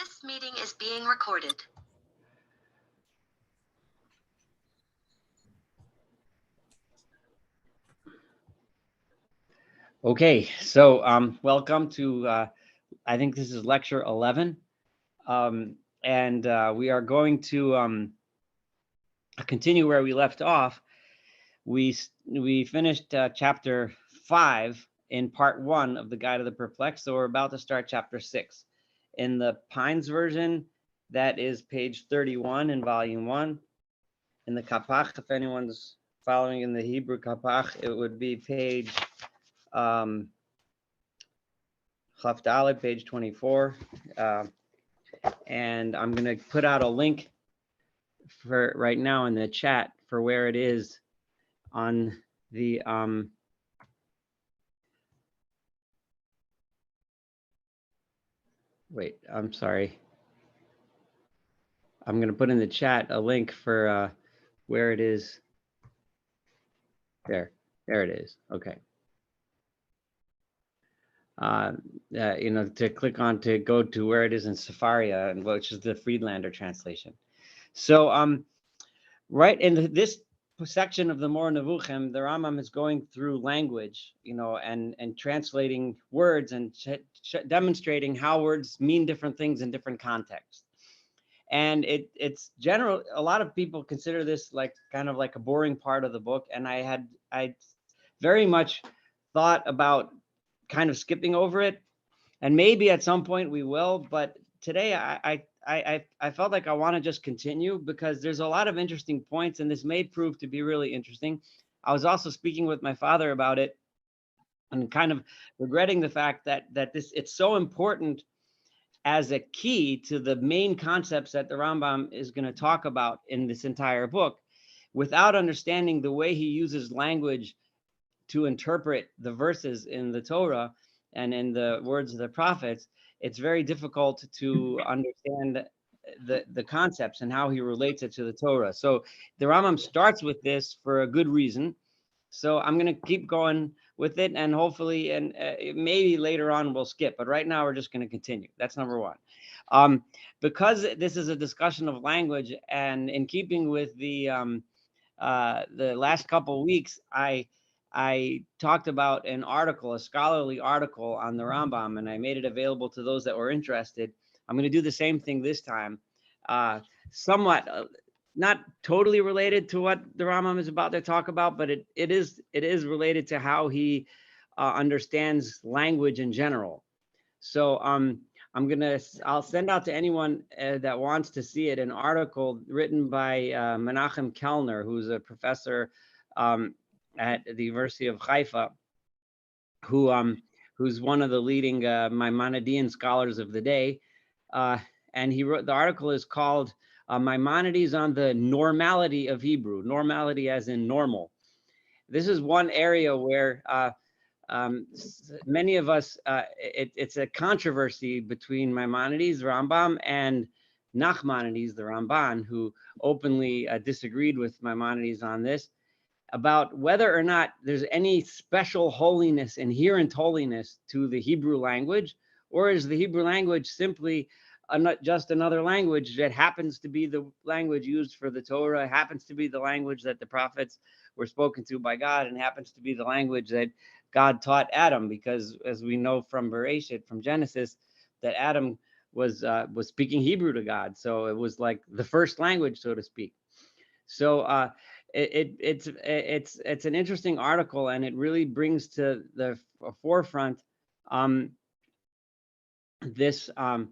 This meeting is being recorded. Okay, so welcome to, I think this is lecture 11, and we are going to continue where we left off. We finished chapter 5 in part 1 of the Guide of the Perplexed, so we're about to start chapter 6. In the Pines version, that is page 31 in volume 1. In the Kapach, if anyone's following in the Hebrew Kapach, it would be page Chaf Dalet, page 24, and I'm going to put out a link for right now in the chat for where it is on the wait, I'm sorry. I'm going to put in the chat a link for where it is. There it is. Okay. To click on to go to where it is in Safaria, and which is the Friedlander translation. So, right in this section of the Mor Nevuchim, the Rambam is going through language, and translating words and demonstrating how words mean different things in different contexts. And it's general. A lot of people consider this kind of like a boring part of the book, and I very much thought about kind of skipping over it, and maybe at some point we will, but today I felt like I want to just continue because there's a lot of interesting points, and this may prove to be really interesting. I was also speaking with my father about it and kind of regretting the fact that it's so important as a key to the main concepts that the Rambam is going to talk about in this entire book. Without understanding the way he uses language to interpret the verses in the Torah and in the words of the prophets, it's very difficult to understand the concepts and how he relates it to the Torah. So the Rambam starts with this for a good reason. So I'm going to keep going with it, and hopefully, and maybe later on we'll skip, but right now we're just going to continue. That's number one. Because this is a discussion of language, and in keeping with the last couple of weeks, I talked about an article, a scholarly article on the Rambam, and I made it available to those that were interested. I'm going to do the same thing this time, somewhat not totally related to what the Rambam is about to talk about, but it is related to how he understands language in general. So I'll send out to anyone that wants to see it an article written by Menachem Kellner, who's a professor at the University of Haifa, who's one of the leading Maimonidean scholars of the day, and he wrote, the article is called Maimonides on the Normality of Hebrew, normality as in normal. This is one area where many of us, it's a controversy between Maimonides, Rambam, and Nachmanides, the Ramban, who openly disagreed with Maimonides on this, about whether or not there's any special holiness, inherent holiness to the Hebrew language, or is the Hebrew language simply not just another language that happens to be the language used for the Torah, happens to be the language that the prophets were spoken to by God, and happens to be the language that God taught Adam, because as we know from Bereshit, from Genesis, that Adam was speaking Hebrew to God. So it was like the first language, so to speak. So it's an interesting article, and it really brings to the forefront this the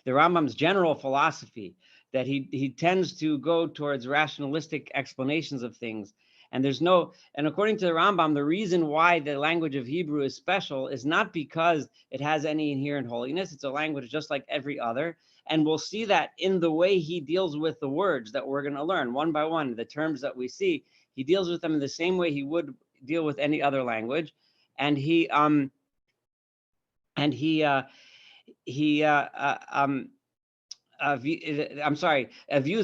Rambam's general philosophy, that he tends to go towards rationalistic explanations of things. And according to the Rambam, the reason why the language of Hebrew is special is not because it has any inherent holiness. It's a language just like every other. And we'll see that in the way he deals with the words that we're going to learn one by one, the terms that we see, he deals with them in the same way he would deal with any other language. And views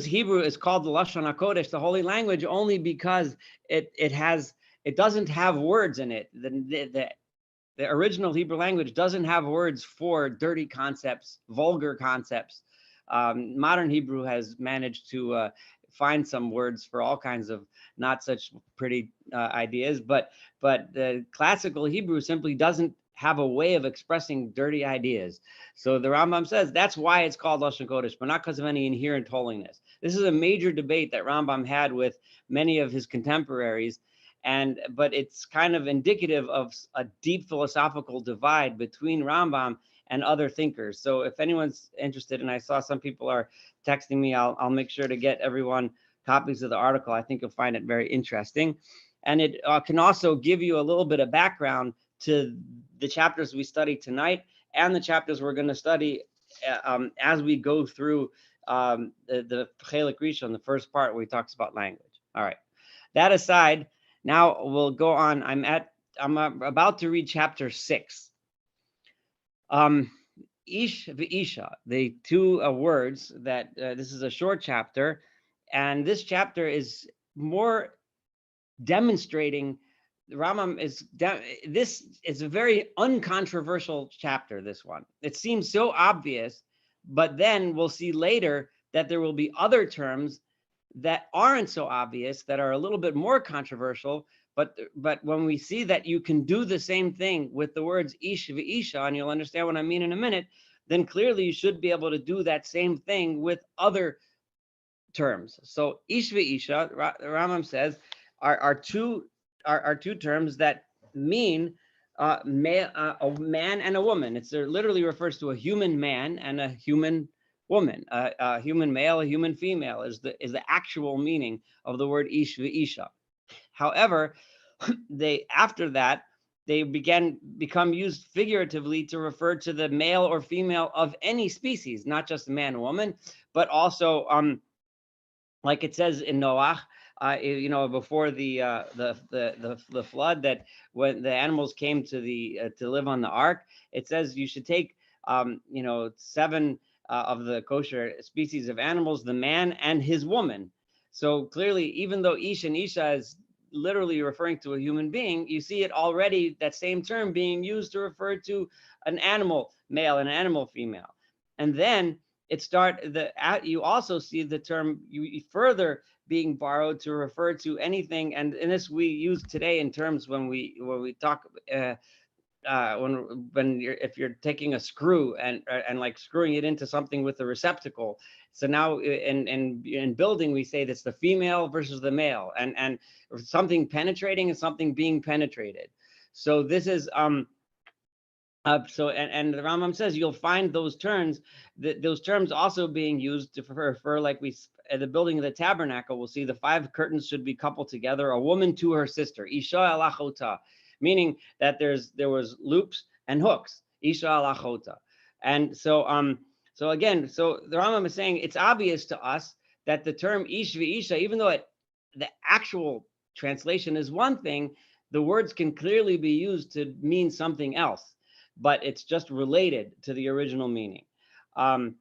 Hebrew is called the Lashon HaKodesh, the holy language, only because it doesn't have words in it. The original Hebrew language doesn't have words for dirty concepts, vulgar concepts. Modern Hebrew has managed to find some words for all kinds of not such pretty ideas, but the classical Hebrew simply doesn't have a way of expressing dirty ideas. So the Rambam says that's why it's called Lashon Kodesh, but not because of any inherent holiness. This is a major debate that Rambam had with many of his contemporaries, but it's kind of indicative of a deep philosophical divide between Rambam and other thinkers. So if anyone's interested, and I saw some people are texting me, I'll make sure to get everyone copies of the article. I think you'll find it very interesting. And it can also give you a little bit of background to the chapters we study tonight and the chapters we're going to study as we go through the Chelik Rishon, the first part where he talks about language. All right. That aside, now we'll go on. I'm about to read chapter 6. Ish v'isha, the two words that this is a short chapter, and this chapter is more demonstrating. The Rambam this is a very uncontroversial chapter. This one, it seems so obvious, but then we'll see later that there will be other terms that aren't so obvious, that are a little bit more controversial. But when we see that you can do the same thing with the words ish v'isha, and you'll understand what I mean in a minute, then clearly you should be able to do that same thing with other terms. So ish v'isha, Rambam says, are two terms that mean a man and a woman. It literally refers to a human man and a human woman. A human male, a human female is the actual meaning of the word ish v'isha. However, after that they become used figuratively to refer to the male or female of any species, not just man and woman, but also like it says in Noah, before the flood, that when the animals came to live on the ark, it says you should take 7 of the kosher species of animals, the man and his woman. So clearly, even though Ish and Isha is literally referring to a human being, you see it already, that same term being used to refer to an animal male and an animal female. And then you also see the term you further being borrowed to refer to anything, and in this we use today in terms when we talk if you're taking a screw and like screwing it into something with a receptacle. So now in building we say that's the female versus the male, and something penetrating and something being penetrated. So this is and the Rambam says you'll find those terms also being used to refer, like we at the building of the tabernacle, we'll see the 5 curtains should be coupled together, a woman to her sister, Isha alachota, meaning that there was loops and hooks, Isha alachota. And so the Rambam is saying it's obvious to us that the term Ish v'isha, even though the actual translation is one thing, the words can clearly be used to mean something else, but it's just related to the original meaning. And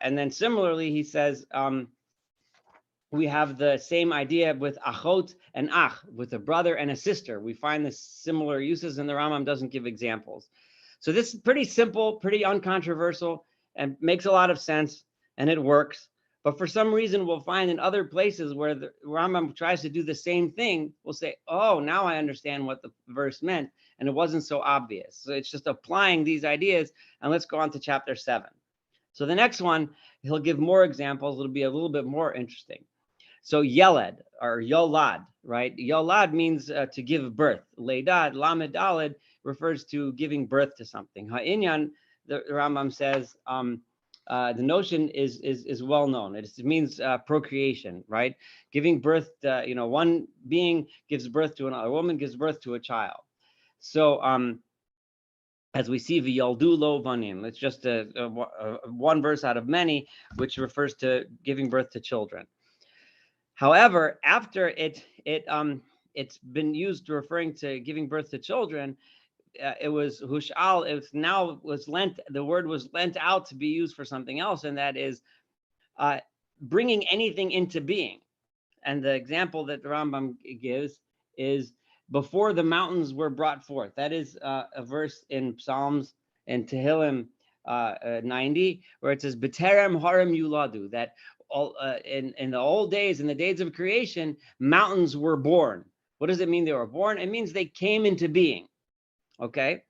then similarly, he says, we have the same idea with achot and ach, with a brother and a sister. We find the similar uses, and the Rambam doesn't give examples. So this is pretty simple, pretty uncontroversial, and makes a lot of sense, and it works. But for some reason, we'll find in other places where the Rambam tries to do the same thing, we'll say, oh, now I understand what the verse meant, and it wasn't so obvious. So it's just applying these ideas, and let's go on to chapter 7. So the next one, he'll give more examples. It'll be a little bit more interesting. So Yalad or Yalad, right? Yalad means to give birth. Leidad, Lamed Daled, refers to giving birth to something. Ha'inyan, the Rambam says, the notion is well known. It means procreation, right? Giving birth, one being gives birth to another. A woman gives birth to a child. So as we see, v'yaldu lo vanim, it's just one verse out of many, which refers to giving birth to children. However, after it's been used referring to giving birth to children, it was hushal. The word was lent out to be used for something else, and that is bringing anything into being. And the example that the Rambam gives is before the mountains were brought forth. That is a verse in Psalms and Tehillim 90, where it says, "B'terem harim yuladu," that all in the old days, in the days of creation, mountains were born. What does it mean they were born? It means they came into being. Okay.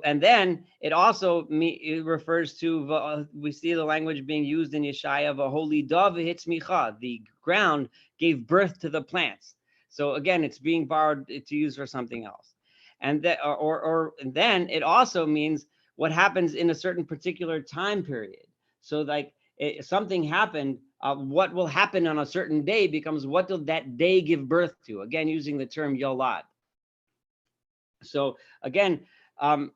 And then it also it refers to, we see the language being used in Yeshaya, "V'holi dov hitzmicha," the ground gave birth to the plants. So again, it's being borrowed to use for something else. And that, and then it also means what happens in a certain particular time period. So like something happened, what will happen on a certain day becomes what will that day give birth to? Again, using the term Yalad. So again, but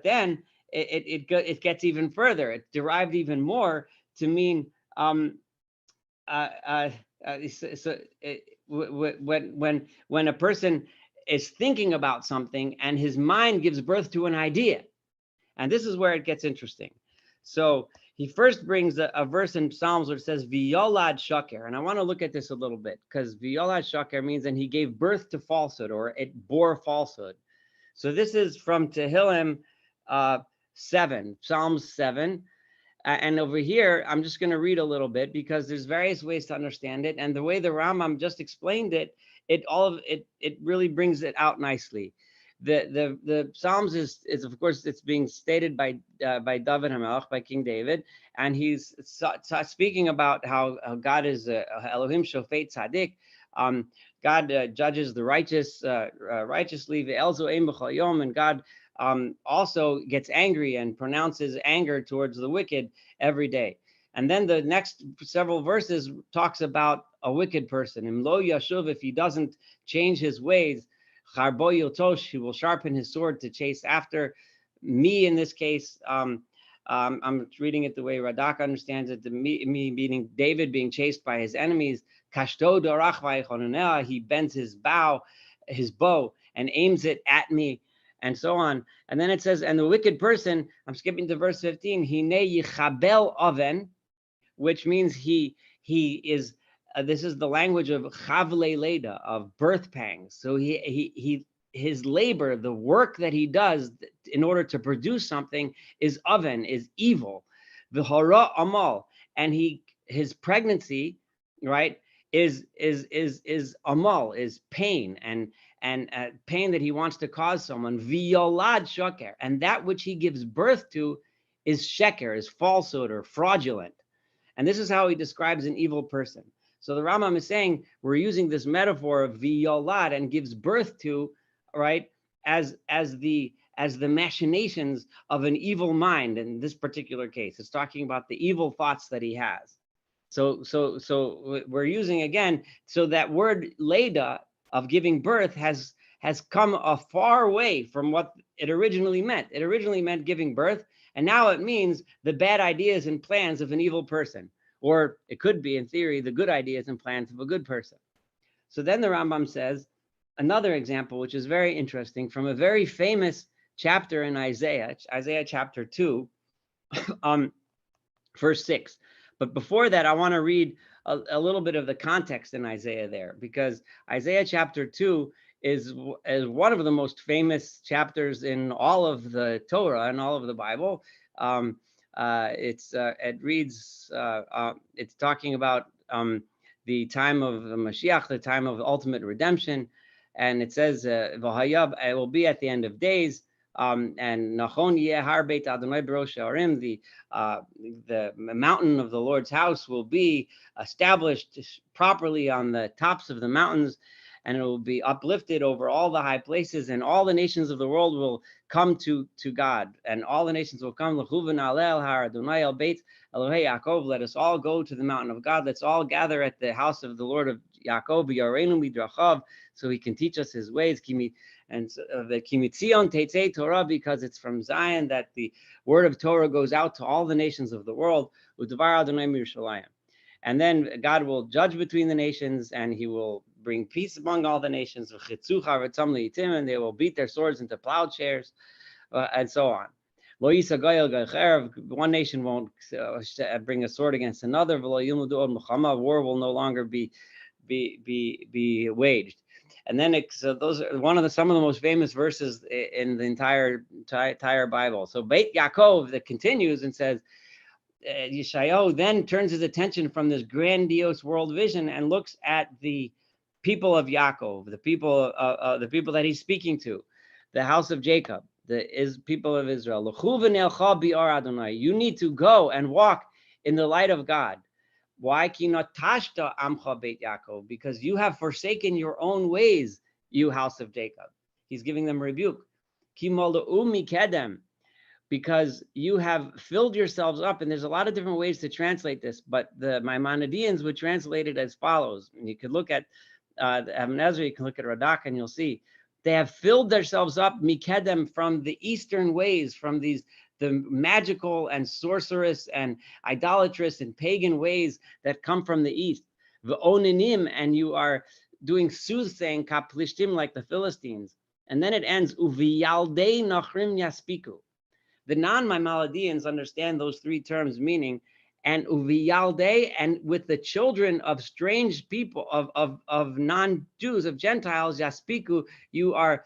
then it gets even further. It's derived even more to mean when a person is thinking about something and his mind gives birth to an idea, and this is where it gets interesting. So he first brings a verse in Psalms where it says "V'yolad shaker," and I want to look at this a little bit, because "V'yolad shaker" means and he gave birth to falsehood, or it bore falsehood. So this is from Tehillim 7, Psalms 7. And over here, I'm just going to read a little bit because there's various ways to understand it. And the way the Rambam just explained it, it really brings it out nicely. The Psalms is of course, it's being stated by David HaMelech, by King David, and he's speaking about how God is Elohim Shofet Tzaddik. God judges the righteous righteously, and God also gets angry and pronounces anger towards the wicked every day. And then the next several verses talks about a wicked person. Imlo Yashuv, if he doesn't change his ways, Charbo Yotosh, he will sharpen his sword to chase after me. In this case, I'm reading it the way Radak understands it. Me meaning David being chased by his enemies. Kashto dorach vaychononea, he bends his bow, his bow, and aims it at me, and so on. And then it says, and the wicked person, I'm skipping to verse 15, hine yichabel oven, which means he is, this is the language of chavle leda, of birth pangs. So his labor, the work that he does in order to produce something is oven, is evil. The hara amal, and his pregnancy, right, is amal, is pain, and pain that he wants to cause someone. V'yolad shaker, and that which he gives birth to is sheker, is falsehood or fraudulent. And this is how he describes an evil person. So the Rambam is saying we're using this metaphor of v'yolad, and gives birth to, right, as the machinations of an evil mind. In this particular case, it's talking about the evil thoughts that he has. So we're using again, so that word leda, of giving birth, has come a far way from what it originally meant. It originally meant giving birth, and now it means the bad ideas and plans of an evil person, or it could be, in theory, the good ideas and plans of a good person. So then the Rambam says another example, which is very interesting, from a very famous chapter in Isaiah chapter 2, verse 6. But before that, I want to read a little bit of the context in Isaiah there, because Isaiah chapter 2 is one of the most famous chapters in all of the Torah and all of the Bible. It reads, it's talking about the time of the Mashiach, the time of ultimate redemption. And it says, V'hayab, it will be at the end of days. And Nachon yeh har beit Adonai b'rosh ha'arim, the mountain of the Lord's house will be established properly on the tops of the mountains, and it will be uplifted over all the high places, and all the nations of the world will come to God, and all the nations will come. L'chuven alel har Adonai el beit Elohei Yaakov. Let us all go to the mountain of God. Let's all gather at the house of the Lord of Yaakov, Yareinu midrachav, so he can teach us his ways. And the Kimitzion Teitzei Torah, because it's from Zion that the word of Torah goes out to all the nations of the world. Udvar Adonai Yerushalayim. And then God will judge between the nations, and he will bring peace among all the nations. And they will beat their swords into plowshares, and so on. One nation won't bring a sword against another. War will no longer be waged. And then so those are some of the most famous verses in the entire Bible. So Beit Yaakov that continues and says, Yeshayahu then turns his attention from this grandiose world vision and looks at the people of Yaakov, the people that he's speaking to, the house of Jacob, the people of Israel. You need to go and walk in the light of God. Why? Because you have forsaken your own ways, you house of Jacob. He's giving them rebuke. Because you have filled yourselves up, and there's a lot of different ways to translate this, but the Maimonideans would translate it as follows. And you could look at Ibn Ezra, you can look at Radak, and you'll see they have filled themselves up mikedem from the eastern ways, from the magical and sorcerous and idolatrous and pagan ways that come from the east. V'oninim, and you are doing soothsaying kaplishtim like the Philistines. And then it ends uviyaldei nachrim yaspiku. The non-Maimonideans understand those three terms meaning, and uviyalde, and with the children of strange people, of non-Jews, of Gentiles, yaspiku, you are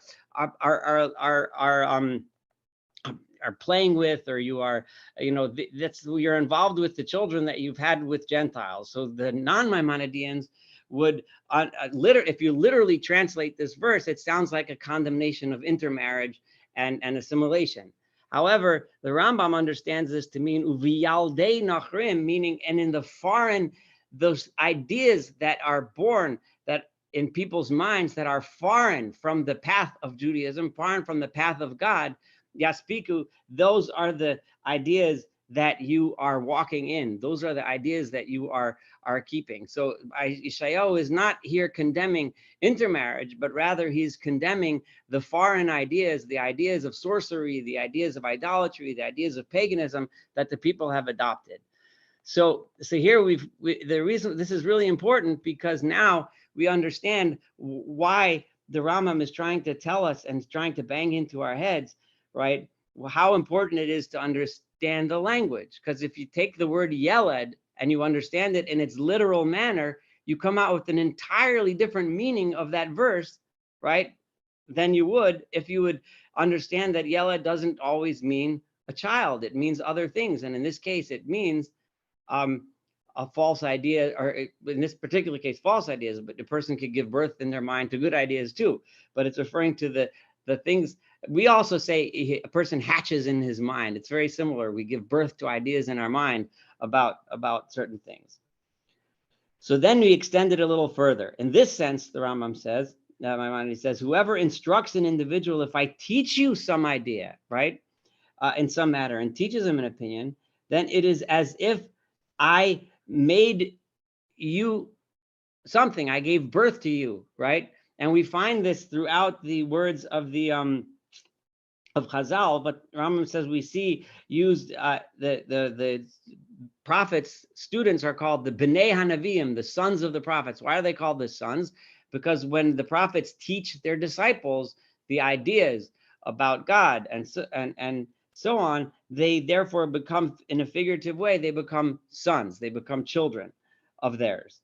playing with, or you are, you're involved with the children that you've had with Gentiles. So the non-Maimonideans would, if you literally translate this verse, it sounds like a condemnation of intermarriage and assimilation. However, the Rambam understands this to mean uviyaldei nachrim, meaning, and in the foreign, those ideas that are born, that in people's minds that are foreign from the path of Judaism, foreign from the path of God, yaspiku, those are the ideas that you are walking in. Those are the ideas that you are keeping. So Ishayahu is not here condemning intermarriage, but rather he's condemning the foreign ideas, the ideas of sorcery, the ideas of idolatry, the ideas of paganism that the people have adopted. So here the reason this is really important, because now we understand why the Rambam is trying to tell us and trying to bang into our heads, right? How important it is to understand the language. Because if you take the word Yalad and you understand it in its literal manner, you come out with an entirely different meaning of that verse, right? Than you would if you would understand that Yalad doesn't always mean a child. It means other things. And in this case, it means a false idea, or in this particular case, false ideas, but the person could give birth in their mind to good ideas too. But it's referring to the things. We also say a person hatches in his mind. It's very similar. We give birth to ideas in our mind about certain things. So then we extend it a little further. In this sense, the Rambam says, Maimonides says, whoever instructs an individual, if I teach you some idea, right, in some matter, and teaches him an opinion, then it is as if I made you something. I gave birth to you, right? And we find this throughout the words of the of Chazal, but Rambam says we see used the prophets' students are called the Bnei Hanavim, the sons of the prophets. Why are they called the sons? Because when the prophets teach their disciples the ideas about God and so on, they therefore become, in a figurative way, they become sons, they become children of theirs.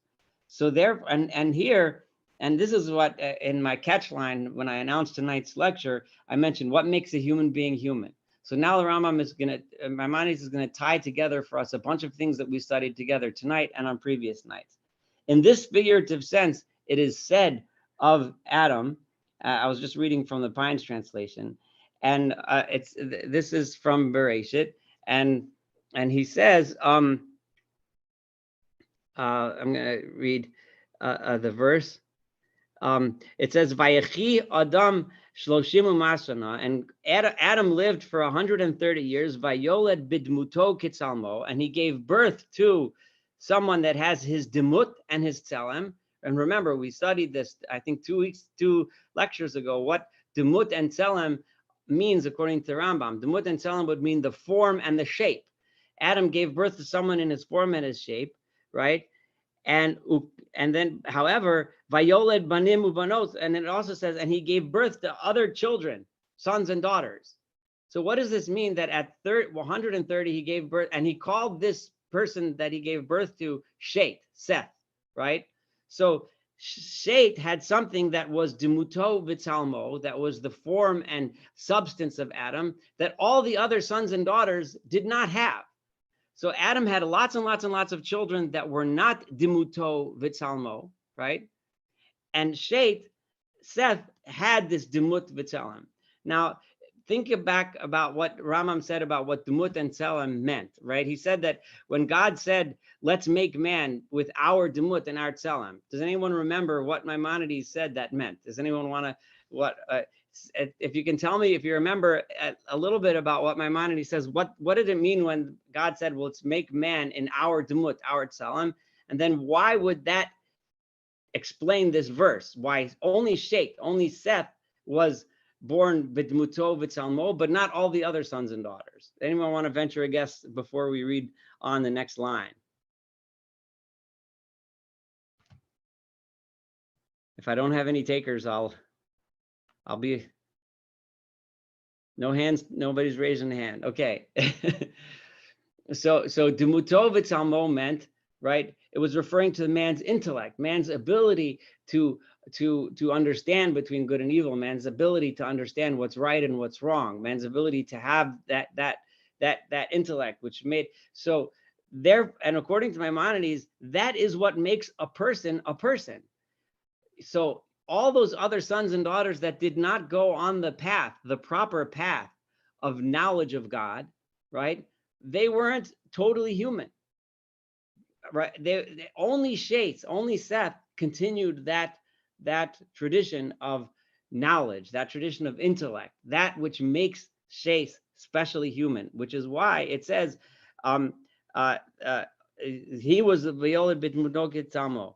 So there, and here, and this is what in my catchline when I announced tonight's lecture, I mentioned what makes a human being human. So now the Rambam is Maimonides is going to tie together for us a bunch of things that we studied together tonight and on previous nights. In this figurative sense, it is said of Adam. I was just reading from the Pines translation, and this is from Bereshit, and he says, I'm going to read the verse. It says, "Vayechi Adam shloshim u'masana," and Adam lived for 130 years. Vayoled bidmuto kitzalmo, and he gave birth to someone that has his demut and his tzelem. And remember, we studied this, I think, 2 lectures ago, what demut and tzelem means according to Rambam. Demut and tzelem would mean the form and the shape. Adam gave birth to someone in his form and his shape, right? And then, however, vayoled banim ubanot, and it also says, and he gave birth to other children, sons and daughters. So what does this mean? That at 130 he gave birth, and he called this person that he gave birth to Seth, right? So Shet had something that was demuto v'tzalmo, that was the form and substance of Adam, that all the other sons and daughters did not have. So Adam had lots and lots and lots of children that were not demuto v'tzalmo, right? And Seth had this demut v'tzelem. Now, think back about what Rambam said about what demut and tzelem meant, right? He said that when God said, let's make man with our demut and our tzelem. Does anyone remember what Maimonides said that meant? Does anyone want to, if you can tell me, if you remember a little bit about what Maimonides says, what did it mean when God said, well, let's make man in our demut, our tzelem? And then why would that explain this verse? Why only Seth was born b'dmuto v'tzalmo, but not all the other sons and daughters? Anyone want to venture a guess before we read on the next line? If I don't have any takers, I'll be, no hands, nobody's raising a hand. Okay. so dmuto v'tzalmo meant, right, it was referring to man's intellect, man's ability to understand between good and evil, man's ability to understand what's right and what's wrong, man's ability to have that intellect, which made, so there, and according to Maimonides, that is what makes a person a person. So all those other sons and daughters that did not go on the path, the proper path of knowledge of God, right, they weren't totally human. Right, they only Seth continued that tradition of knowledge, that tradition of intellect, that which makes Seth specially human, which is why it says he was the Yalad b'dmuto v'tzalmo.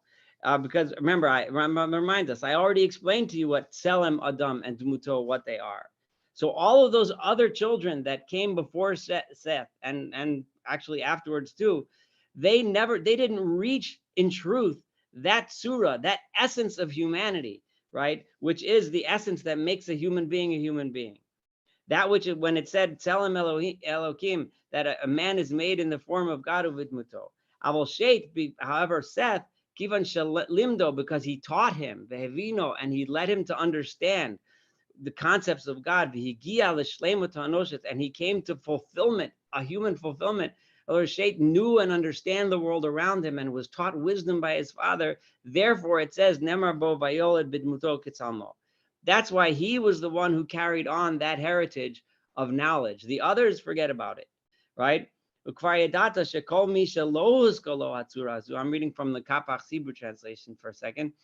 Because remember, I remind us, I already explained to you what Tselem, Adam, and Dmuto, what they are. So all of those other children that came before Seth and actually afterwards too, they didn't reach in truth that surah, that essence of humanity, right? Which is the essence that makes a human being. That which, when it said Tselem Elohim, that a man is made in the form of God uvidmuto. Avol Shet, however, Seth, kivan limdo, because he taught him vehevino, and he led him to understand the concepts of God. V'higia l'shleimus ha'anoshet, and he came to fulfillment, a human fulfillment. Shet knew and understand the world around him and was taught wisdom by his father. Therefore, it says, Nemar bo vayoled b'dmuto k'tzalmo. That's why he was the one who carried on that heritage of knowledge. The others forget about it, right? I'm reading from the Kapach Hebrew translation for a second.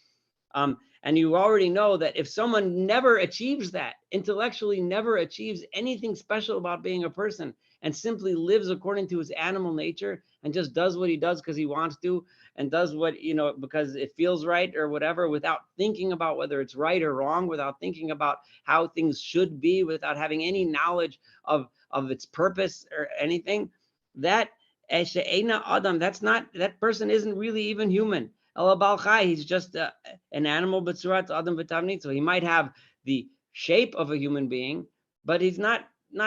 And you already know that if someone never achieves that, intellectually never achieves anything special about being a person, and simply lives according to his animal nature and just does what he does because he wants to, and does what, because it feels right or whatever, without thinking about whether it's right or wrong, without thinking about how things should be, without having any knowledge of its purpose or anything, that Adam, that person isn't really even human. He's just an animal, but so he might have the shape of a human being, but he's not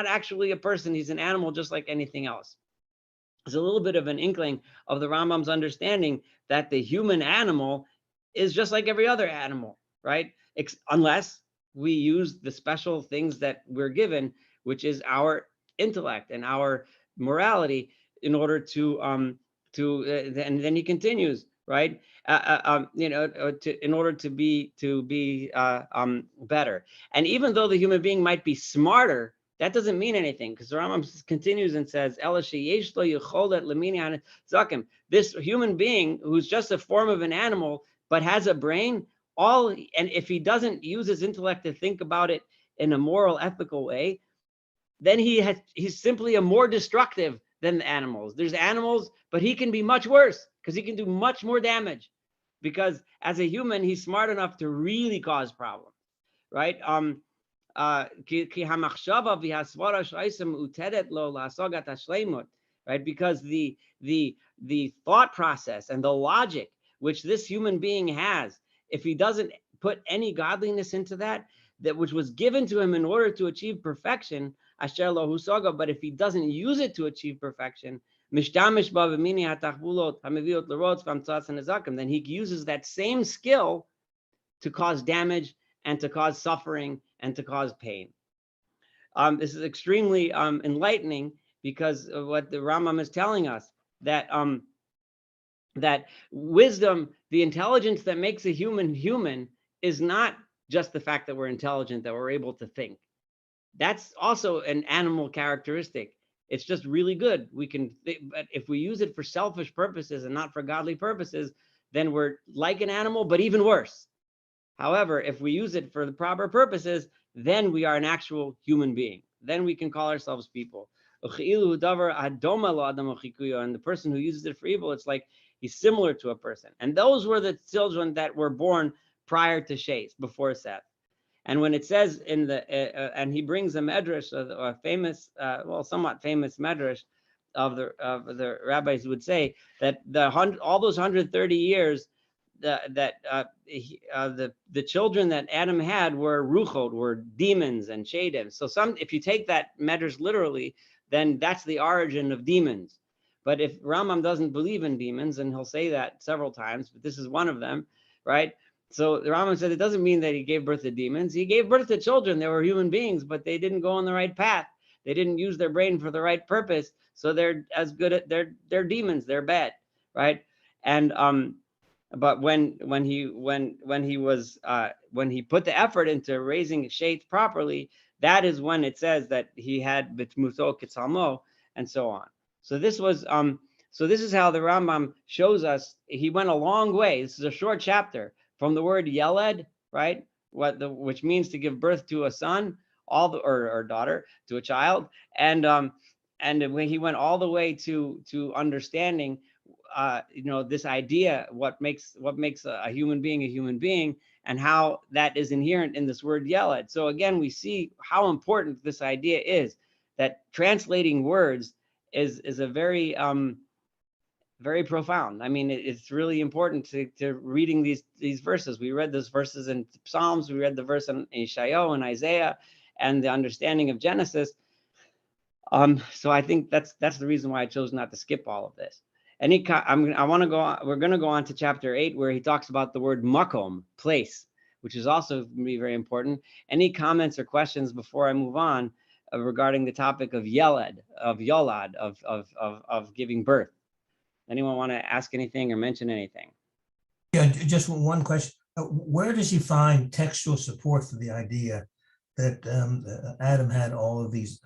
actually a person. He's an animal just like anything else. There's a little bit of an inkling of the Rambam's understanding that the human animal is just like every other animal, right? Unless we use the special things that we're given, which is our intellect and our morality, in order to and then he continues, right? In order to be better. And even though the human being might be smarter, that doesn't mean anything, because the Rambam continues and says, this human being who's just a form of an animal but has a brain, and if he doesn't use his intellect to think about it in a moral, ethical way, then he's simply a more destructive than the animals. There's animals, but he can be much worse because he can do much more damage, because as a human, he's smart enough to really cause problems, right? Right, because the thought process and the logic which this human being has, if he doesn't put any godliness into that which was given to him in order to achieve perfection, but if he doesn't use it to achieve perfection, mishtamish ba b'mini hatachbulot hamaviot l'rotz v'hamtzas nezakim, then he uses that same skill to cause damage and to cause suffering and to cause pain. This is extremely enlightening, because of what the Rambam is telling us, that that wisdom, the intelligence that makes a human human, is not just the fact that we're intelligent, that we're able to think. That's also an animal characteristic. It's just really good. We can, but if we use it for selfish purposes and not for godly purposes, then we're like an animal, but even worse. However, if we use it for the proper purposes, then we are an actual human being. Then we can call ourselves people. And the person who uses it for evil, it's like he's similar to a person. And those were the children that were born prior to Shes, before Seth. And when it says in the, and he brings a medrash, a famous, well, somewhat famous medrash of the rabbis would say that all those 130 years, the children that Adam had were ruchot, were demons and shadim. So if you take that medrash literally, then that's the origin of demons. But if Rambam doesn't believe in demons, and he'll say that several times, but this is one of them, right? So the Rambam said it doesn't mean that he gave birth to demons. He gave birth to children. They were human beings, but they didn't go on the right path. They didn't use their brain for the right purpose. So they're as good at they're demons. They're bad, right? And but when he put the effort into raising Shet properly, that is when it says that he had bitmuso kitzalmo and so on. So this was so this is how the Rambam shows us he went a long way. This is a short chapter from the word Yalad, right? Which means to give birth to a son, or daughter, to a child, and when he went all the way to understanding this idea, what makes a human being, and how that is inherent in this word Yalad. So again, we see how important this idea is, that translating words is a very very profound. I mean, it's really important to reading these verses. We read those verses in Psalms, we read the verse in Isha and Isaiah, and the understanding of Genesis. So I think that's the reason why I chose not to skip all of this. We're going to go on to chapter 8, where he talks about the word Makom, place, which is also very important. Any comments or questions before I move on regarding the topic of Yalad, of giving birth? Anyone want to ask anything or mention anything? Yeah, just one question. Where does he find textual support for the idea that Adam had all of these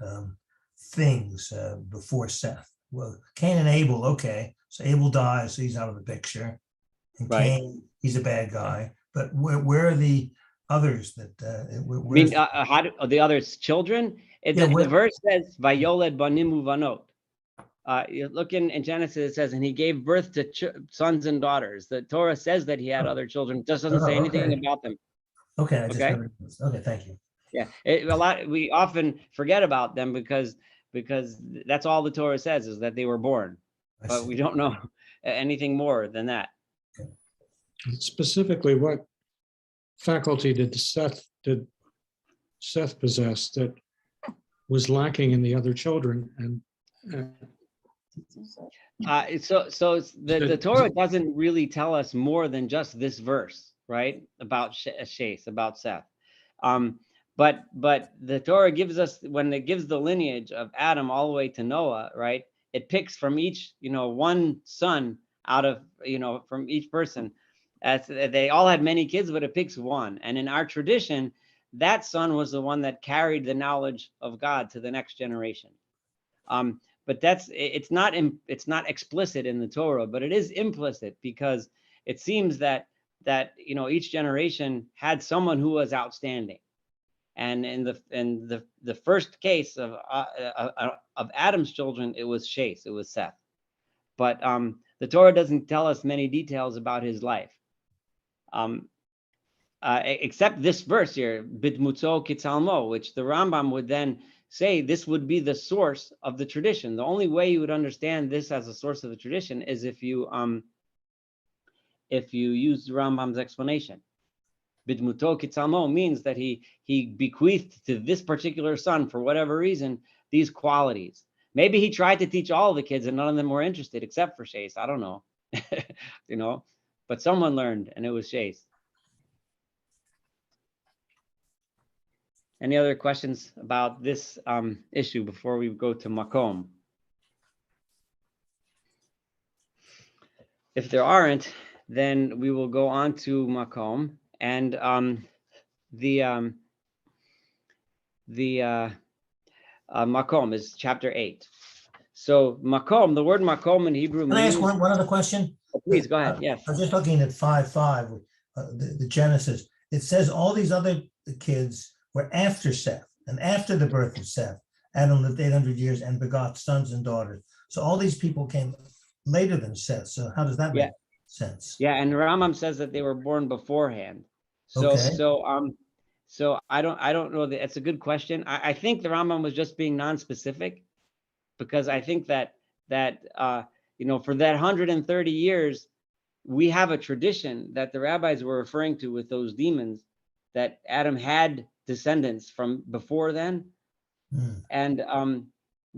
things before Seth? Well, Cain and Abel, okay. So Abel dies, so he's out of the picture. And right. Cain, he's a bad guy. But where are the others that? How do the others' children? The verse says, "Vayoled banim uvanot." You look in Genesis, it says, and he gave birth to sons and daughters. The Torah says that he had other children. It just doesn't say anything about them. Okay. Okay, thank you. Yeah, we often forget about them because that's all the Torah says, is that they were born, but we don't know anything more than that. Okay. Specifically, what faculty did Seth possess that was lacking in the other children? And so the Torah doesn't really tell us more than just this verse, right? About Shes, about Seth. But the Torah gives us, when it gives the lineage of Adam all the way to Noah, right? It picks from each, one son out of, from each person. They all had many kids, but it picks one. And in our tradition, that son was the one that carried the knowledge of God to the next generation. But it's not explicit in the Torah, but it is implicit, because it seems that each generation had someone who was outstanding. And in the first case of Adam's children, it was Shes, it was Seth. But the Torah doesn't tell us many details about his life, except this verse here, Bitmutzo Kitzalmo, which the Rambam would then say this would be the source of the tradition. The only way you would understand this as a source of the tradition is if you use the Rambam's explanation. Bidmuto Kitzalmo means that he bequeathed to this particular son, for whatever reason, these qualities. Maybe he tried to teach all the kids and none of them were interested except for Shays. I don't know. You know, but someone learned and it was Shays. Any other questions about this issue before we go to Makom? If there aren't, then we will go on to Makom, and Makom is chapter 8. So Makom, the word Makom in Hebrew Can I ask means. one other question? Oh, please go ahead. Yes. I was just looking at 5:5, the Genesis. It says all these other kids were after Seth, and after the birth of Seth, Adam lived 800 years and begot sons and daughters. So all these people came later than Seth. So how does that make sense? Yeah, and Rambam says that they were born beforehand. So Okay. so I don't know that it's a good question. I think the Rambam was just being non-specific, because I think that for that 130 years, we have a tradition that the rabbis were referring to with those demons, that Adam had descendants from before then. And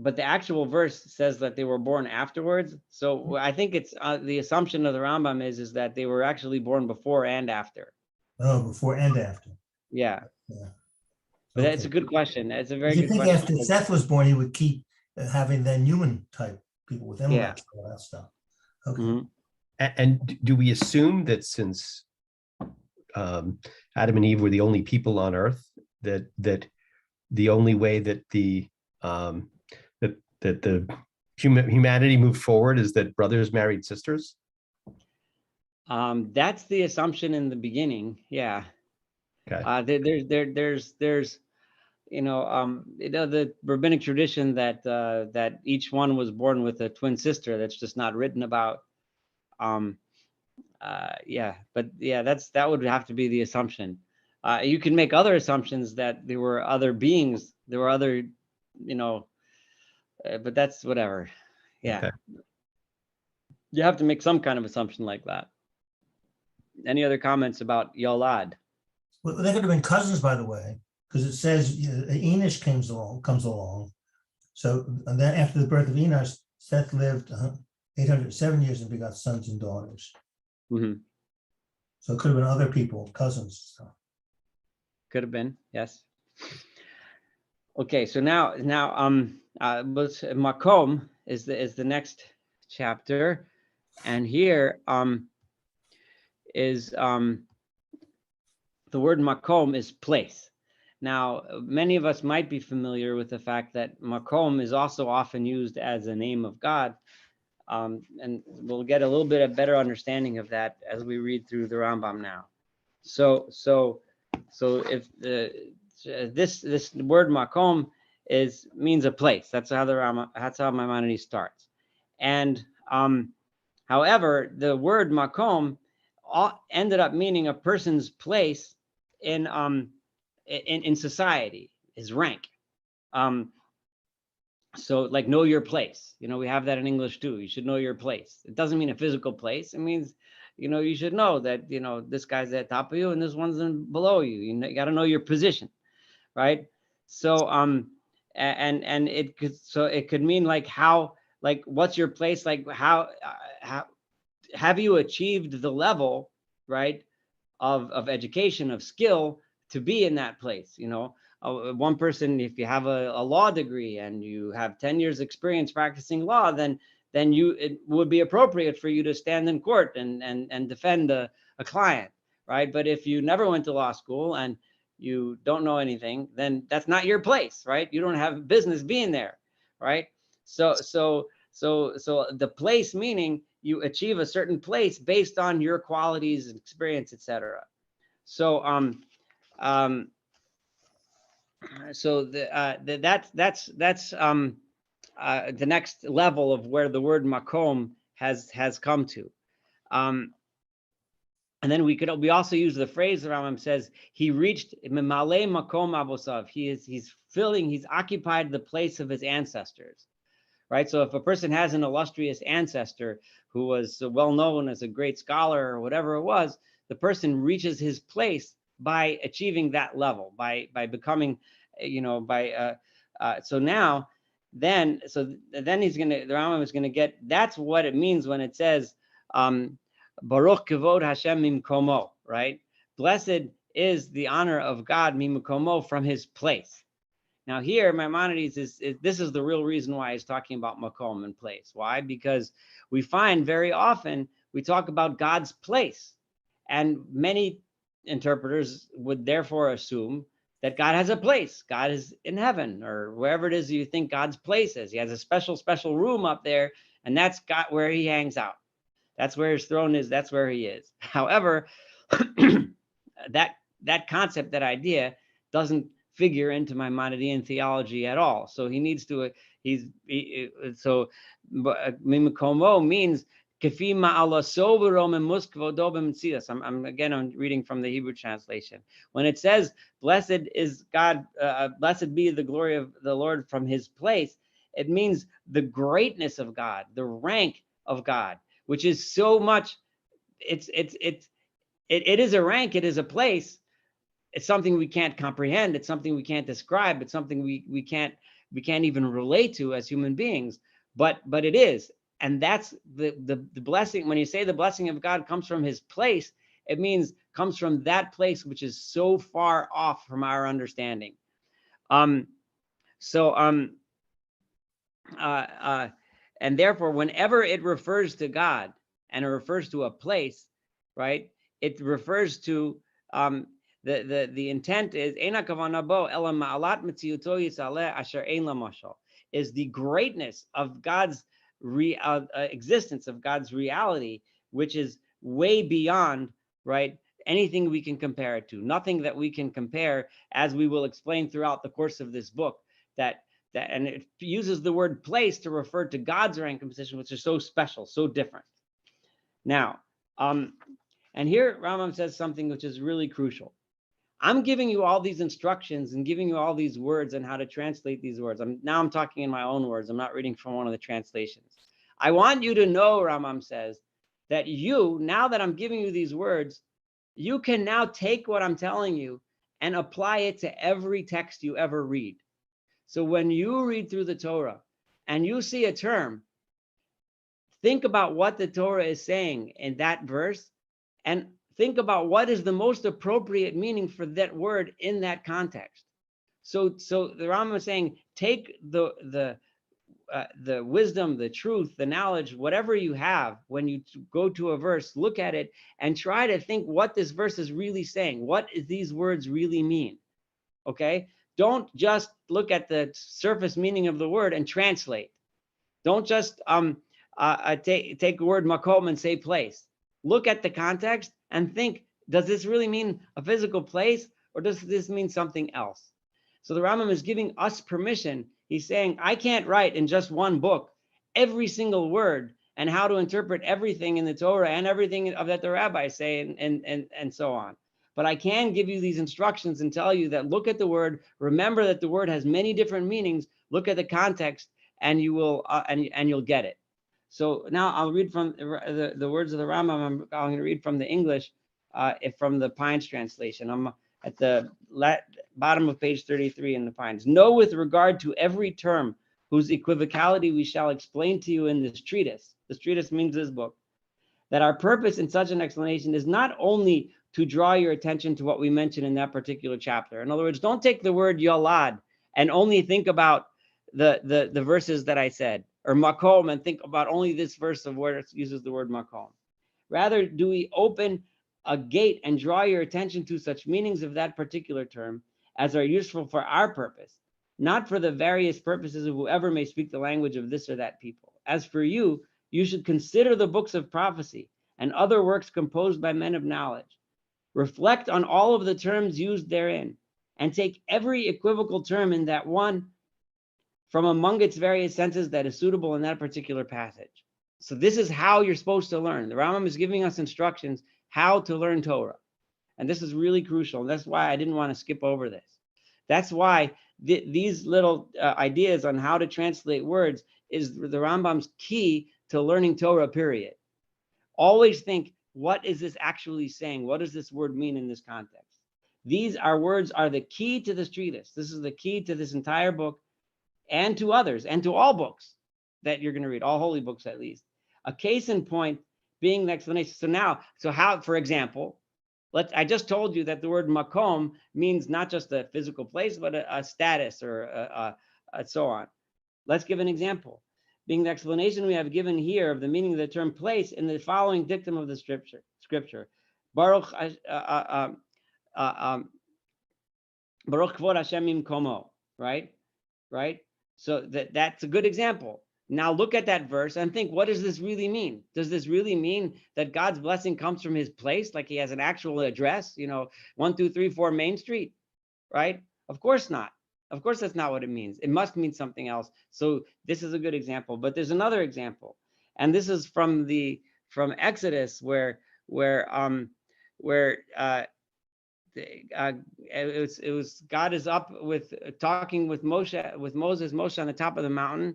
but the actual verse says that they were born afterwards. So I think it's the assumption of the Rambam is that they were actually born before and after. Oh, before and after. Yeah. Yeah. But Okay. that's a good question. It's a very You good think question. after Seth was born, he would keep having then human type people with Amalek, all that stuff. Okay. Mhm. And do we assume that since Adam and Eve were the only people on Earth, that the only way that the humanity moved forward is that brothers married sisters? That's the assumption in the beginning. Yeah. Okay. There's the rabbinic tradition that that each one was born with a twin sister. That's just not written about. That would have to be the assumption. You can make other assumptions that there were other beings, there were other, but that's whatever. Yeah. Okay. You have to make some kind of assumption like that. Any other comments about Yalad? Well, they could have been cousins, by the way, because it says Enosh comes along. So and then after the birth of Enosh, Seth lived 807 years and begot sons and daughters. Mm-hmm. So it could have been other people, cousins. So. Could have been, yes. Okay, so now Makom is the next chapter, and here is the word Makom is place. Now, many of us might be familiar with the fact that Makom is also often used as a name of God, and we'll get a little bit of better understanding of that as we read through the Rambam now. So if this word Makom means a place. That's how Maimonides starts. And however, the word Makom ended up meaning a person's place in society, his rank. So like know your place. We have that in English too. You should know your place. It doesn't mean a physical place. It means you should know that this guy's at the top of you and this one's below you. You got to know your position, right? So and it could mean like how, like what's your place, like how have you achieved the level, right, of education, of skill to be in that place. One person, if you have a law degree and you have 10 years experience practicing law, then it would be appropriate for you to stand in court and defend a client, right? But if you never went to law school and you don't know anything, then that's not your place, right? You don't have business being there, right? So the place meaning you achieve a certain place based on your qualities and experience, etc. So that's the next level of where the word Makom has come to. And then we also use the phrase the Rambam says he reached Mimale Makom Abosav. He's occupied the place of his ancestors, right? So if a person has an illustrious ancestor who was well known as a great scholar or whatever it was, the person reaches his place by achieving that level, by becoming, so now then the Rambam is gonna get, that's what it means when it says Baruch Kavod Hashem Mimkomo, right? Blessed is the honor of God Mimkomo, from his place. Now here, Maimonides is this is the real reason why he's talking about Makom and place. Why? Because we find very often we talk about God's place, and many interpreters would therefore assume that God has a place. God is in heaven, or wherever it is you think God's place is. He has a special room up there, and that's God, where he hangs out. That's where his throne is. That's where he is. However, that concept, that idea, doesn't figure into Maimonidean theology at all. So he needs to. So Mimkomo means I'm reading from the Hebrew translation. When it says, blessed is God, blessed be the glory of the Lord from his place, it means the greatness of God, the rank of God, which is so much, it is a rank, it is a place. It's something we can't comprehend. It's something we can't describe. It's something we can't even relate to as human beings, but it is. And that's the blessing. When you say the blessing of God comes from his place, it means comes from that place which is so far off from our understanding. And therefore, whenever it refers to God and it refers to a place, right, it refers to the intent is is the greatness of God's existence, of God's reality, which is way beyond, right, anything we can compare it to. Nothing that we can compare, as we will explain throughout the course of this book, and it uses the word place to refer to God's rank and position, which is so special, so different. Now, and here Rambam says something which is really crucial. I'm giving you all these instructions and giving you all these words and how to translate these words. I'm talking in my own words. I'm not reading from one of the translations. I want you to know, Rambam says, that now that I'm giving you these words, you can now take what I'm telling you and apply it to every text you ever read. So when you read through the Torah and you see a term, think about what the Torah is saying in that verse, and think about what is the most appropriate meaning for that word in that context. So the Rambam is saying, take the wisdom, the truth, the knowledge, whatever you have, when you go to a verse, look at it and try to think what this verse is really saying. What is these words really mean? Okay? Don't just look at the surface meaning of the word and translate. Don't just take the word makom and say place. Look at the context and think, does this really mean a physical place, or does this mean something else? So the Rambam is giving us permission. He's saying, I can't write in just one book every single word and how to interpret everything in the Torah and everything that the rabbis say and so on. But I can give you these instructions and tell you that look at the word, remember that the word has many different meanings, look at the context, and you will and you'll get it. So now I'll read from the words of the Rambam. I'm going to read from the English, from the Pines translation. I'm at the bottom of page 33 in the Pines. Know with regard to every term whose equivocality we shall explain to you in this treatise. This treatise means this book. That our purpose in such an explanation is not only to draw your attention to what we mentioned in that particular chapter. In other words, don't take the word Yalad and only think about the verses that I said, or Makom, and think about only this verse of where it uses the word Makom. Rather, do we open a gate and draw your attention to such meanings of that particular term as are useful for our purpose, not for the various purposes of whoever may speak the language of this or that people. As for you, you should consider the books of prophecy and other works composed by men of knowledge. Reflect on all of the terms used therein, and take every equivocal term in that one from among its various senses that is suitable in that particular passage. So this is how you're supposed to learn. The Rambam is giving us instructions how to learn Torah. And this is really crucial. And that's why I didn't want to skip over this. That's why these little ideas on how to translate words is the Rambam's key to learning Torah, period. Always think, what is this actually saying? What does this word mean in this context? These words are the key to this treatise. This is the key to this entire book. and to others, and to all books that you're going to read, all holy books at least. A case in point being the explanation. So how, for example, I just told you that the word makom means not just a physical place, but a status or so on. Let's give an example. Being the explanation we have given here of the meaning of the term place in the following dictum of the scripture. Baruch Kvod Hashem Imkomo, right? So that's a good example. Now look at that verse and think, what does this really mean? Does this really mean that God's blessing comes from his place, like he has an actual address, 1234 Main Street, right? Of course not. Of course, that's not what it means. It must mean something else. So this is a good example, but there's another example. And this is from Exodus where it was God is up with talking with Moses on the top of the mountain,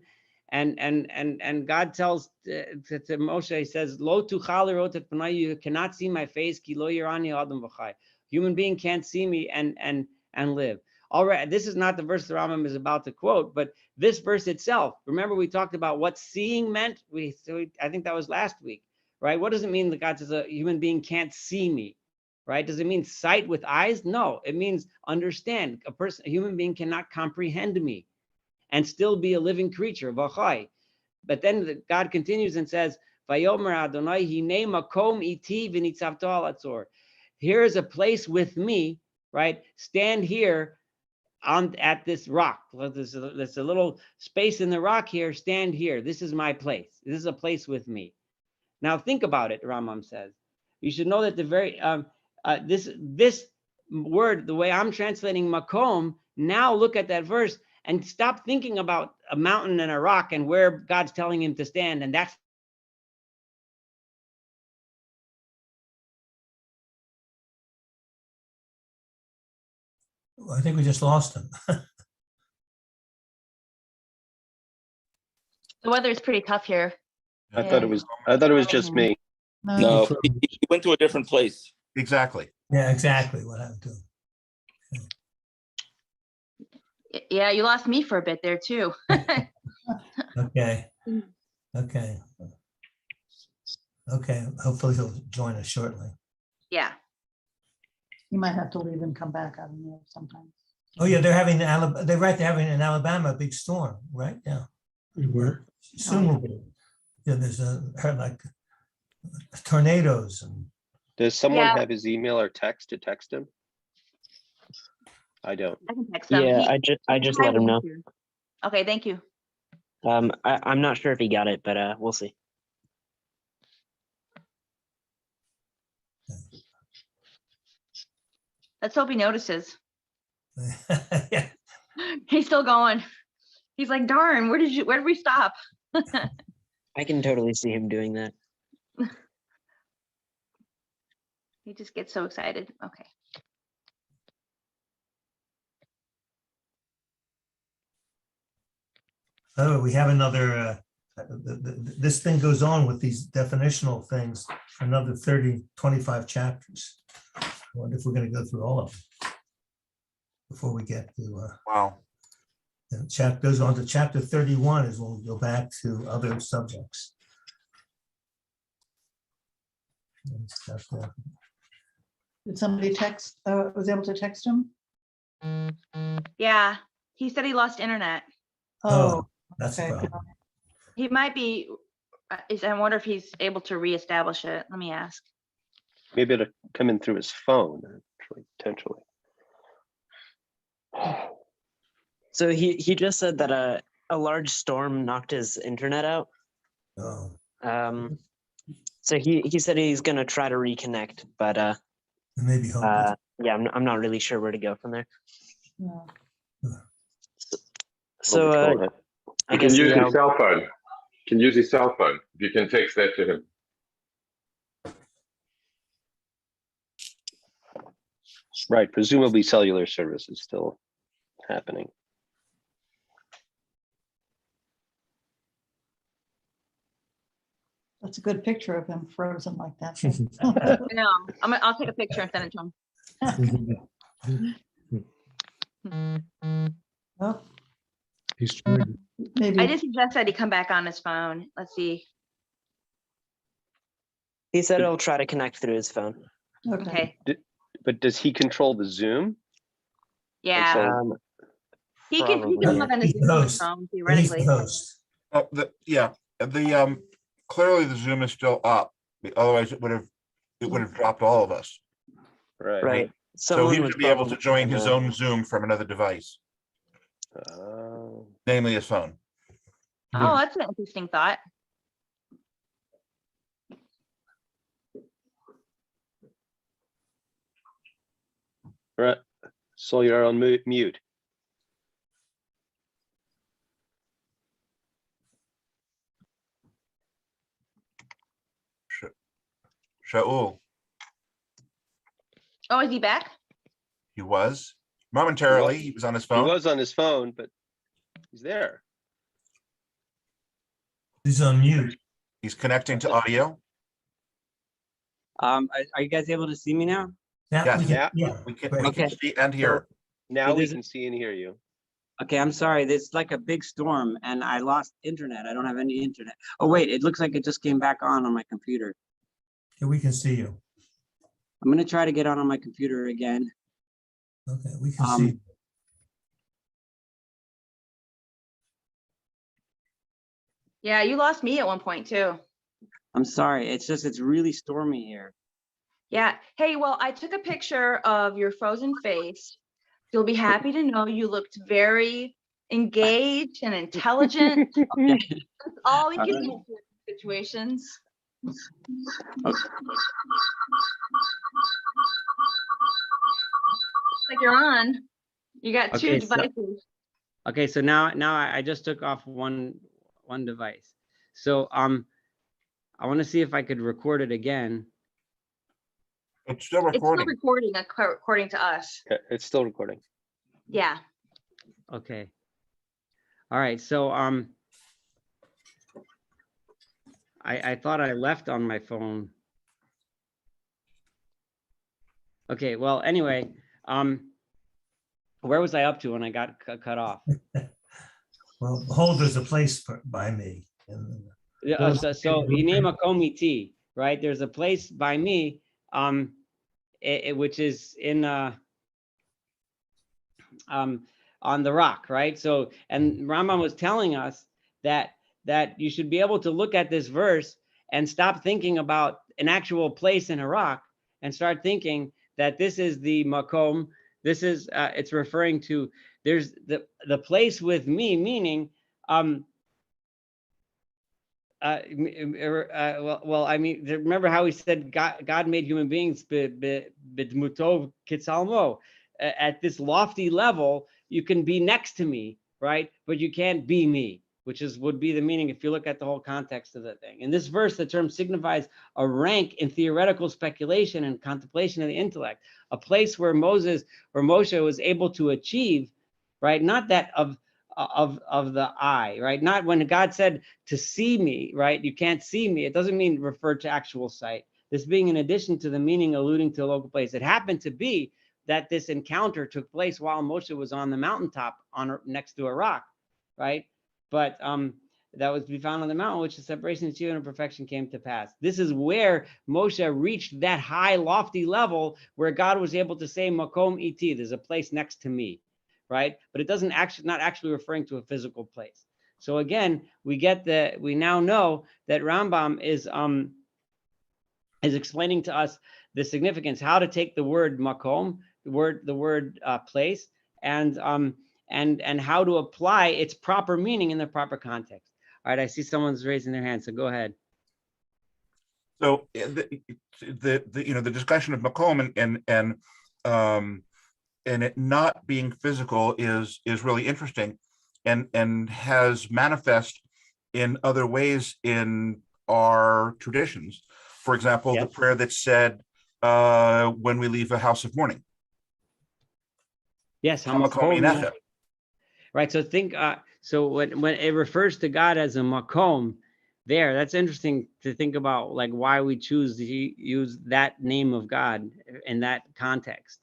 and God tells to Moshe, he says, "Lo tuchal lirot et panai," you cannot see my face, ki lo yirani adam v'chai. Human being can't see me and live. All right, this is not the verse the Rambam is about to quote, but this verse itself. Remember, we talked about what seeing meant. I think that was last week, right? What does it mean that God says a human being can't see me? Right? Does it mean sight with eyes? No, it means understand. A human being cannot comprehend me and still be a living creature. But then God continues and says, "Vayomer Adonai hinei makom iti v'nitzavto al atzor." Here is a place with me, right? Stand here at this rock. There's a little space in the rock here. Stand here. This is my place. This is a place with me. Now think about it. Rambam says you should know that the very this word, the way I'm translating makom, now look at that verse and stop thinking about a mountain and a rock and where God's telling him to stand. And that's I think we just lost him. The weather is pretty tough here. I thought it was just me. No, he went to a different place. Exactly. Yeah, exactly what happened to him. Yeah, you lost me for a bit there too. Okay. Hopefully he'll join us shortly. Yeah. You might have to leave and come back. I don't know sometimes. Oh yeah, they're having in Alabama a big storm, right? Yeah. Where? Soon will be. Yeah, there's like tornadoes and. Does someone Yeah. have his email or text to text him? I don't. I can text him. Yeah, I just let him know. Okay, thank you. I'm not sure if he got it, but we'll see. Let's hope he notices. Yeah. He's still going. He's like, darn, where did we stop? I can totally see him doing that. He just gets so excited. Okay. Oh, we have another, this thing goes on with these definitional things for another 25 chapters. I wonder if we're going to go through all of them before we get to, Wow. the goes on to chapter 31 is when we go back to other subjects. And stuff there. Did somebody was able to text him? Yeah, he said he lost internet. Oh, that's a okay. problem. He might be, I wonder if he's able to reestablish it. Let me ask. Maybe it'll come in through his phone, potentially. So he just said that a large storm knocked his internet out. Oh, So he said he's gonna try to reconnect, but maybe hope. yeah, I'm not really sure where to go from there. Yeah. So I You guess can use yeah, his cell phone. You can use his cell phone. If you can text that to him. Right. Presumably cellular service is still happening. That's a good picture of him frozen like that. No, I'll take a picture and send it to him. Oh, He's trying. I Maybe, just suggest that he come back on his phone. Let's see. He said he'll try to connect through his phone. okay. Okay, But does he control the Zoom? yeah, so- he can Probably, log yeah. on his He's the Zoom host. phone He's theoretically. the host. Yeah, clearly the Zoom is still up. Otherwise it would have dropped all of us. Right. So Someone he was should be able to probably join his gonna- own Zoom from another device, namely his phone. Oh, that's an interesting thought. Right. So you're on mute. Shaul, Oh, is he back? he was momentarily, he was on his He phone. was on his phone, but he's there. He's on mute. He's connecting to audio. Are you guys able to see me now? Now we Yes. can, yeah. We can Okay. see and hear. Now we there's- can see and hear you. Okay, I'm sorry. There's like a big storm and I lost internet. I don't have any internet. Oh, wait, it looks like it just came back on my computer. Yeah, we can see you. I'm going to try to get on my computer again. Okay, we can see. Yeah, you lost me at one point too. I'm sorry. It's really stormy here. Yeah. Hey, well, I took a picture of your frozen face. You'll be happy to know you looked very engaged and intelligent. Okay. That's all we can Alright. do in situations. Like you're on. You got two Okay, so- devices. Okay, so now I just took off one device. So I want to see if I could record it again. It's still It's still recording. recording according to us. Okay, it's still recording. Yeah. Okay. All right, so I thought I left on my phone. Okay, well, anyway, where was I up to when I got cut off? Well, behold, there's a place by me. Yeah, so you name a Makom, right? There's a place by me, which is in on the rock, right? So, and Rambam was telling us that you should be able to look at this verse and stop thinking about an actual place in a rock and start thinking that this is the Makom. This is it's referring to there's the place with me, meaning well, I mean, remember how he said God made human beings b'dmutov kitzalmo. At this lofty level, you can be next to me, right? But you can't be me, which would be the meaning if you look at the whole context of the thing. In this verse, the term signifies a rank in theoretical speculation and contemplation of the intellect, a place where Moshe was able to achieve, right? Not that of the eye, right? Not when God said to see me, right? You can't see me. It doesn't mean refer to actual sight. This being in addition to the meaning alluding to a local place. It happened to be that this encounter took place while Moshe was on the mountaintop next to a rock, right? But that was to be found on the mountain, which the separation of achievement and perfection came to pass. This is where Moshe reached that high, lofty level where God was able to say, Makom iti, there's a place next to me, right? But it doesn't not actually referring to a physical place. So again, we now know that Rambam is explaining to us the significance, how to take the word Makom, the word place, and how to apply its proper meaning in the proper context. All right, I see someone's raising their hand, so go ahead. So the discussion of Makom and it not being physical is really interesting, and has manifest in other ways in our traditions. For example, the prayer that's said when we leave a house of mourning. Yes, Hamakom. Right. So think. So when it refers to God as a Makom, that's interesting to think about, like why we choose to use that name of God in that context.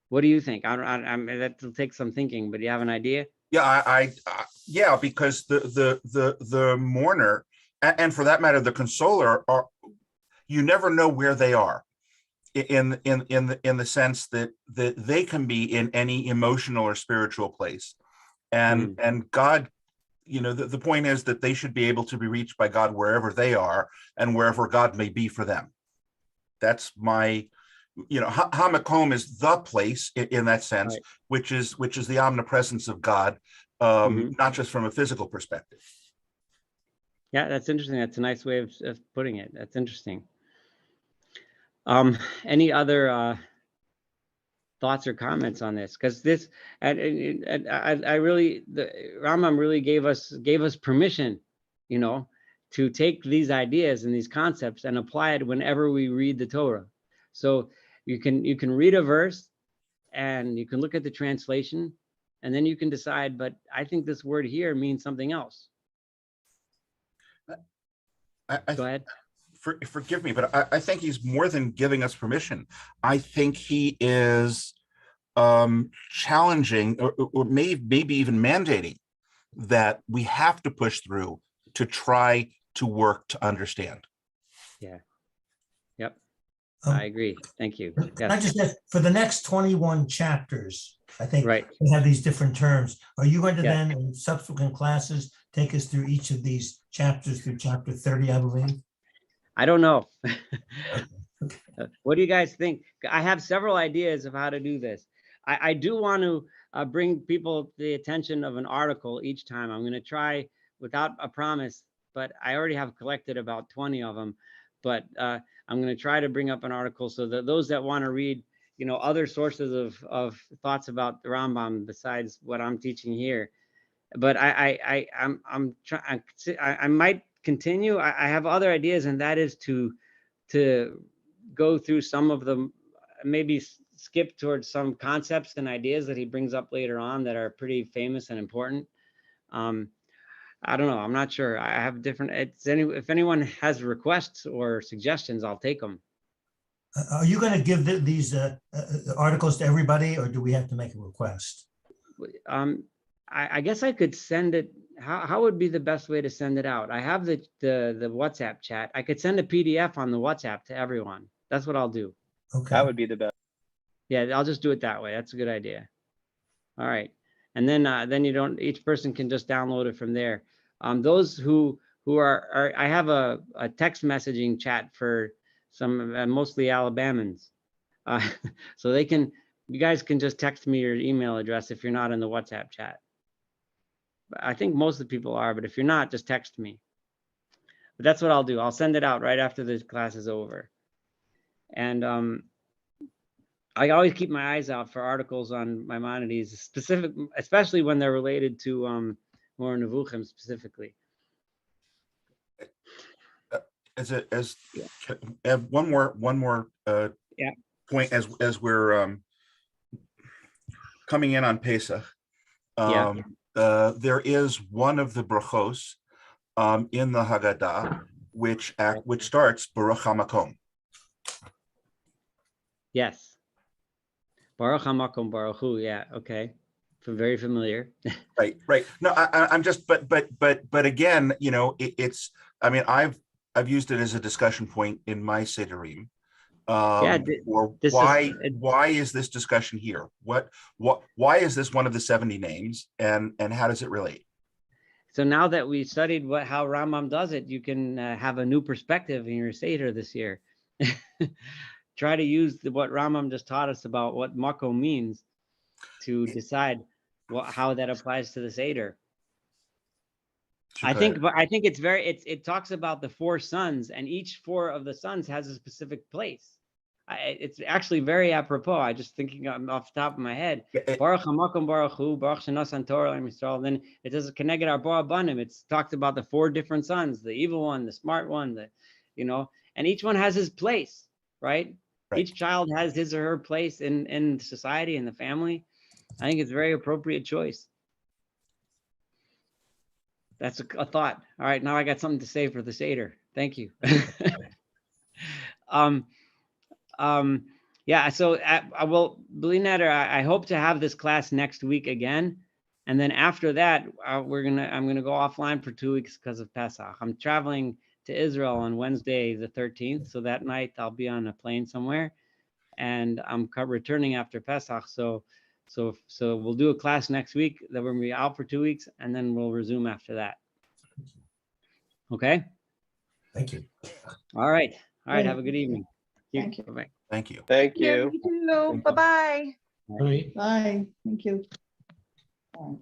What do you think? That'll take some thinking, but do you have an idea? Yeah, yeah, because the mourner, and for that matter, the consoler, are, you never know where they are in the sense that they can be in any emotional or spiritual place, and God, the point is that they should be able to be reached by God wherever they are and wherever God may be for them. That's my, Makom is the place in that sense, Right. which is the omnipresence of God, not just from a physical perspective. Yeah, that's interesting. That's a nice way of putting it. That's interesting. Any other thoughts or comments on this? Because this, and I really, the Rambam really gave us permission, to take these ideas and these concepts and apply it whenever we read the Torah. So you can read a verse and you can look at the translation and then you can decide, but I think this word here means something else. Go ahead. Forgive me, but I think he's more than giving us permission. I think he is challenging or maybe even mandating that we have to push through to try to work to understand. Yeah. Yep. I agree. Thank you. Yes. I just said for the next 21 chapters, I think right. we have these different terms. Are you going to then in subsequent classes take us through each of these chapters through chapter 30, I believe? I don't know. What do you guys think? I have several ideas of how to do this. I do want to bring people to the attention of an article each time. I'm going to try without a promise, but I already have collected about 20 of them. But I'm going to try to bring up an article so that those that want to read, other sources of thoughts about the Rambam besides what I'm teaching here. But I'm trying. I might continue. I have other ideas, and that is to go through some of them, maybe skip towards some concepts and ideas that he brings up later on that are pretty famous and important. I don't know. I'm not sure. I have different. If anyone has requests or suggestions, I'll take them. Are you going to give these articles to everybody, or do we have to make a request? I guess I could send it. How would be the best way to send it out? I have the WhatsApp chat. I could send a PDF on the WhatsApp to everyone. That's what I'll do. Okay. That would be the best. Yeah, I'll just do it that way. That's a good idea. All right. And then you don't, each person can just download it from there. Those who are I have a text messaging chat for some mostly Alabamans. So you guys can just text me your email address if you're not in the WhatsApp chat. I think most of the people are, but if you're not, just text me. But that's what I'll do. I'll send it out right after the class is over. And I always keep my eyes out for articles on Maimonides, especially when they're related to Moreh Nevuchim specifically. One more point as we're coming in on Pesach. There is one of the brachos in the Haggadah which starts Baruch HaMakom. Yes. Baruch HaMakom Baruch Hu. Yeah. Okay. Very familiar. Right. No, I'm just, but again, it's. I mean, I've used it as a discussion point in my Sederim. Why is this discussion here? Why is this one of the 70 names, and how does it relate? So now that we studied how Rambam does it, you can have a new perspective in your Seder this year. Try to use what Rambam just taught us about what Makom means to decide how that applies to the Seder. I think it talks about the 4 sons, and each 4 of the sons has a specific place. It's actually very apropos. I just thinking off the top of my head. Baruch HaMakom Baruch Hu, Baruch Shenasan Torah Yisrael. Then it does connect our Bar Abanim. It's talked about the 4 different sons: the evil one, the smart one, and each one has his place, right? Each child has his or her place in society and the family. I think it's a very appropriate choice. That's a thought. All right, now I got something to say for the Seder. Thank you. Yeah, so I will, Belinetter, I hope to have this class next week again. And then after that, I'm gonna go offline for 2 weeks because of Pesach. I'm traveling to Israel on Wednesday, the 13th. So that night I'll be on a plane somewhere, and I'm returning after Pesach. So we'll do a class next week. Then we're gonna be out for 2 weeks, and then we'll resume after that. Okay. Thank you. All right. All right. Great. Have a good evening. Thank you. Bye-bye. Thank you. Thank Yeah, you. you too. Bye-bye. Right? Bye. Thank you. All right.